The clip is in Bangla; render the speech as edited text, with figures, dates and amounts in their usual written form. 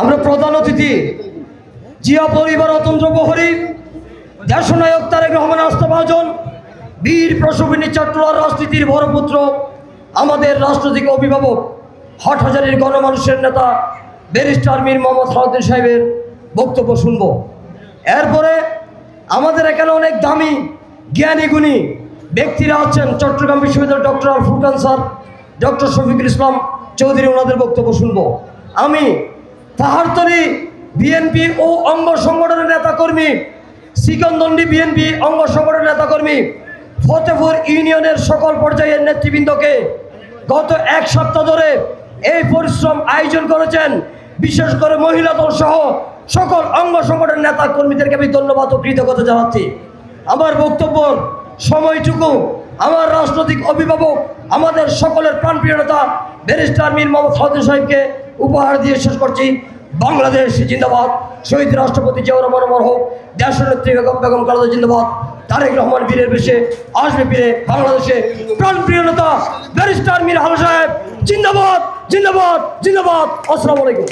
আমরা প্রধান অতিথি জিয়া পরিবার অতন্ত্র প্রহরী দেশনায়ক তারেক রহমান আস্থাভাজন বীর প্রসবিনী চট্টলার রাজনীতির বড়পুত্র আমাদের রাজনৈতিক অভিভাবক হাটহাজারীর গণমানুষের নেতা ব্যারিস্টার মীর মোহাম্মদ সালাউদ্দিন সাহেবের বক্তব্য শুনব। এরপরে আমাদের এখানে অনেক দামি জ্ঞানী গুণী ব্যক্তিরা আছেন। চট্টগ্রাম বিশ্ববিদ্যালয়ের ডক্টর আল ফুরকান স্যার, ডক্টর শফিকুল ইসলাম চৌধুরী, ওনাদের বক্তব্য শুনব। আমি পাহাড়তলী বিএনপি ও অঙ্গ সংগঠনের নেতাকর্মী, সিকন্দন্ডি বিএনপি অঙ্গ সংগঠনের নেতাকর্মী, ফতেপুর ইউনিয়নের সকল পর্যায়ের নেতৃবৃন্দকে গত এক সপ্তাহ ধরে এই পরিশ্রম আয়োজন করেছেন, বিশেষ করে মহিলা দল সহ সকল অঙ্গ সংগঠনের নেতা কর্মীদেরকে আমি ধন্যবাদ ও কৃতজ্ঞতা জানাচ্ছি। আমার বক্তব্যর সময়টুকু আমার রাজনৈতিক অভিভাবক, আমাদের সকলের প্রাণপ্রিয় নেতা ব্যারিস্টার মীর মোহাম্মদ সালাউদ্দিন সাহেবকে উপহার দিয়ে শেষ করছি। বাংলাদেশ জিন্দাবাদ, শহীদ রাষ্ট্রপতি জিয়াউর রহমান মরহুম, দেশনেত্রী বেগম খালেদা জিন্দাবাদ, তারেক রহমান বীরের বেশে আসবে ফিরে বাংলাদেশে প্রাণপ্রিয় নেতা ব্যারিস্টার মীর হাল সাহেব জিন্দাবাদ জিন্দাবাদ জিন্দাবাদ। আসসালামু আলাইকুম।